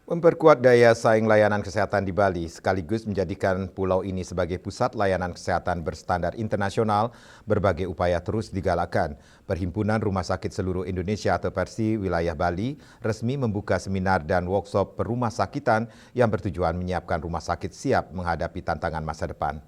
Memperkuat daya saing layanan kesehatan di Bali sekaligus menjadikan pulau ini sebagai pusat layanan kesehatan berstandar internasional, berbagai upaya terus digalakkan. Perhimpunan Rumah Sakit Seluruh Indonesia atau Persi Wilayah Bali resmi membuka seminar dan workshop perumah sakitan yang bertujuan menyiapkan rumah sakit siap menghadapi tantangan masa depan.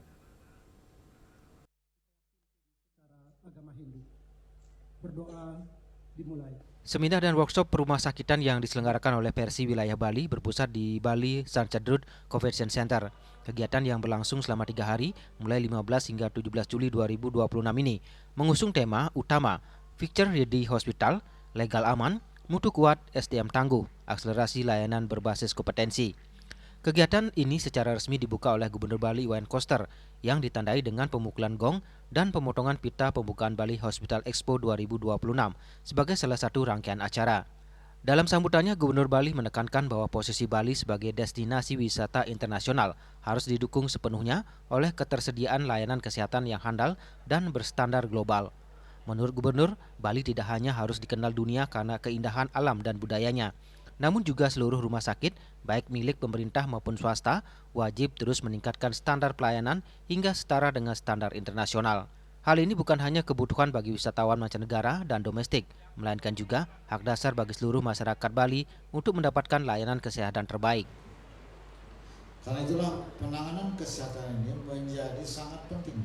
Berdoa dimulai. Seminar dan workshop perumah sakitan yang diselenggarakan oleh Persi Wilayah Bali berpusat di Bali Sancadrut Convention Center. Kegiatan yang berlangsung selama 3 hari, mulai 15 hingga 17 Juli 2026 ini, mengusung tema utama Future Ready Hospital, legal aman, mutu kuat, SDM tangguh, akselerasi layanan berbasis kompetensi. Kegiatan ini secara resmi dibuka oleh Gubernur Bali Iwayan Koster yang ditandai dengan pemukulan gong dan pemotongan pita pembukaan Bali Hospital Expo 2026 sebagai salah satu rangkaian acara. Dalam sambutannya, Gubernur Bali menekankan bahwa posisi Bali sebagai destinasi wisata internasional harus didukung sepenuhnya oleh ketersediaan layanan kesehatan yang handal dan berstandar global. Menurut Gubernur, Bali tidak hanya harus dikenal dunia karena keindahan alam dan budayanya, namun juga seluruh rumah sakit, baik milik pemerintah maupun swasta, wajib terus meningkatkan standar pelayanan hingga setara dengan standar internasional. Hal ini bukan hanya kebutuhan bagi wisatawan mancanegara dan domestik, melainkan juga hak dasar bagi seluruh masyarakat Bali untuk mendapatkan layanan kesehatan terbaik. Karena itulah penanganan kesehatan ini menjadi sangat penting.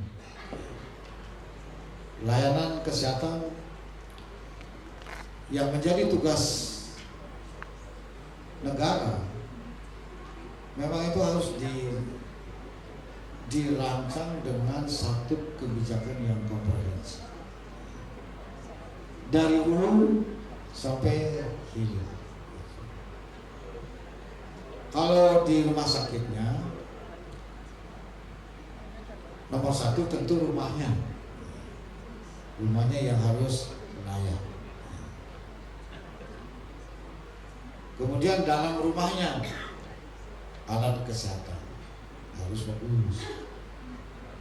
Layanan kesehatan yang menjadi tugas negara memang itu harus dirancang dengan satu kebijakan yang komprehensif dari hulu sampai hilir. Kalau di rumah sakitnya, nomor satu tentu rumahnya yang harus layak. Kemudian dalam rumahnya alat kesehatan harus bagus.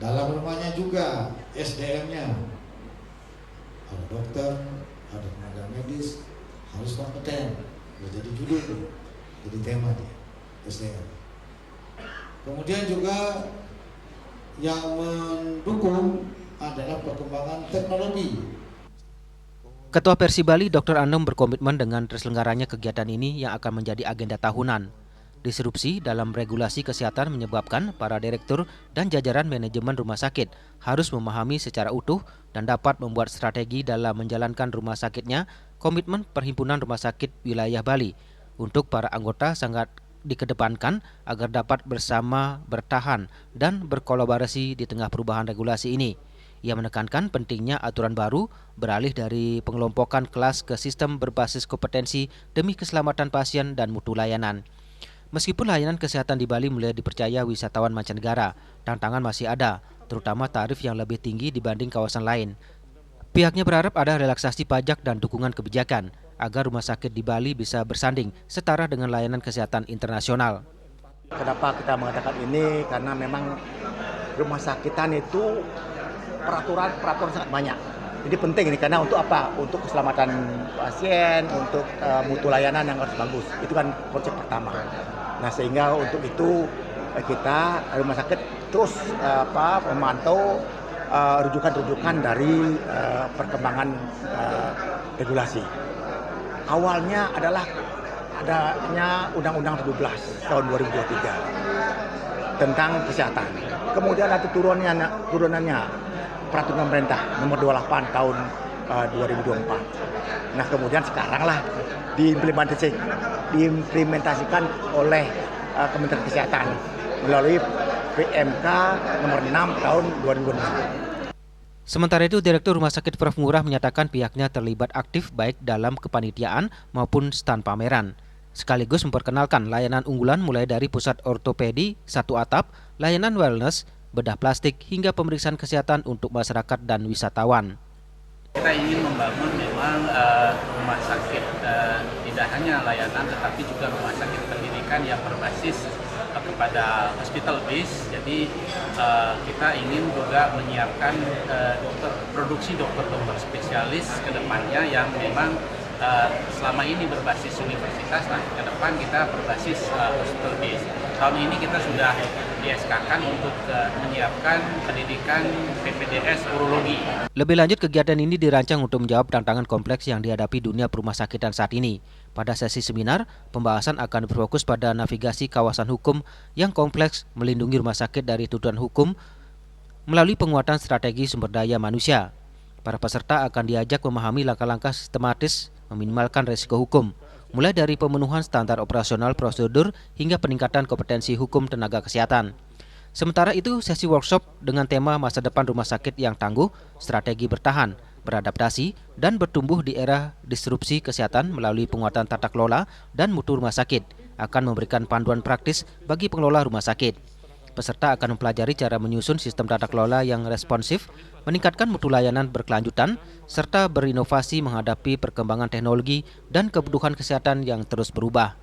Dalam rumahnya juga SDM-nya, ada dokter, ada tenaga medis, harus kompeten. Jadi judul, jadi tema dia SDM. Kemudian juga yang mendukung adalah perkembangan teknologi. Ketua Persi Bali Dr. Anom berkomitmen dengan terselenggaranya kegiatan ini yang akan menjadi agenda tahunan. Disrupsi dalam regulasi kesehatan menyebabkan para direktur dan jajaran manajemen rumah sakit harus memahami secara utuh dan dapat membuat strategi dalam menjalankan rumah sakitnya. Komitmen Perhimpunan Rumah Sakit Wilayah Bali untuk para anggota sangat dikedepankan agar dapat bersama bertahan dan berkolaborasi di tengah perubahan regulasi ini. Ia menekankan pentingnya aturan baru beralih dari pengelompokan kelas ke sistem berbasis kompetensi demi keselamatan pasien dan mutu layanan. Meskipun layanan kesehatan di Bali mulai dipercaya wisatawan mancanegara, tantangan masih ada, terutama tarif yang lebih tinggi dibanding kawasan lain. Pihaknya berharap ada relaksasi pajak dan dukungan kebijakan agar rumah sakit di Bali bisa bersanding setara dengan layanan kesehatan internasional. Kenapa kita mengatakan ini? Karena memang rumah sakitan itu peraturan sangat banyak. Jadi penting ini karena untuk apa? Untuk keselamatan pasien, untuk mutu layanan yang harus bagus. Itu kan konsep pertama. Nah sehingga untuk itu kita rumah sakit terus memantau rujukan-rujukan dari perkembangan regulasi. Awalnya adalah adanya Undang-Undang 17 tahun 2023 tentang kesehatan. Kemudian ada turunannya Peraturan Pemerintah nomor 28 tahun 2024. Nah kemudian sekarang lah diimplementasikan oleh Kementerian Kesehatan melalui PMK nomor 6 tahun 2026. Sementara itu, Direktur Rumah Sakit Prof. Ngurah menyatakan pihaknya terlibat aktif baik dalam kepanitiaan maupun stand pameran. Sekaligus memperkenalkan layanan unggulan mulai dari pusat ortopedi, satu atap, layanan wellness, bedah plastik, hingga pemeriksaan kesehatan untuk masyarakat dan wisatawan. Kita ingin membangun memang rumah sakit tidak hanya layanan tetapi juga rumah sakit pendidikan yang berbasis kepada hospital base. Jadi kita ingin juga menyiapkan produksi dokter-dokter spesialis ke depannya yang memang selama ini berbasis universitas, nah ke depan kita berbasis hospital base. Tahun ini kita sudah di-SK-kan untuk menyiapkan pendidikan PPDS urologi. Lebih lanjut, kegiatan ini dirancang untuk menjawab tantangan kompleks yang dihadapi dunia perumasakitan saat ini. Pada sesi seminar, pembahasan akan berfokus pada navigasi kawasan hukum yang kompleks, melindungi rumah sakit dari tuntutan hukum melalui penguatan strategi sumber daya manusia. Para peserta akan diajak memahami langkah-langkah sistematis meminimalkan risiko hukum, mulai dari pemenuhan standar operasional prosedur hingga peningkatan kompetensi hukum tenaga kesehatan. Sementara itu, sesi workshop dengan tema masa depan rumah sakit yang tangguh, strategi bertahan, beradaptasi, dan bertumbuh di era disrupsi kesehatan melalui penguatan tata kelola dan mutu rumah sakit akan memberikan panduan praktis bagi pengelola rumah sakit. Peserta akan mempelajari cara menyusun sistem tata kelola yang responsif, meningkatkan mutu layanan berkelanjutan, serta berinovasi menghadapi perkembangan teknologi dan kebutuhan kesehatan yang terus berubah.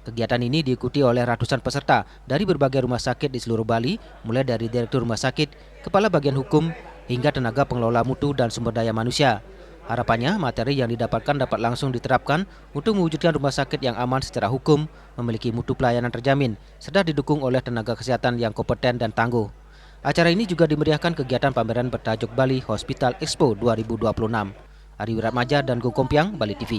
Kegiatan ini diikuti oleh ratusan peserta dari berbagai rumah sakit di seluruh Bali, mulai dari direktur rumah sakit, kepala bagian hukum, hingga tenaga pengelola mutu dan sumber daya manusia. Harapannya, materi yang didapatkan dapat langsung diterapkan untuk mewujudkan rumah sakit yang aman secara hukum, memiliki mutu pelayanan terjamin, serta didukung oleh tenaga kesehatan yang kompeten dan tangguh. Acara ini juga dimeriahkan kegiatan pameran bertajuk Bali Hospital Expo 2026. Ari Wiratmaja dan Go Kompiang, Bali TV.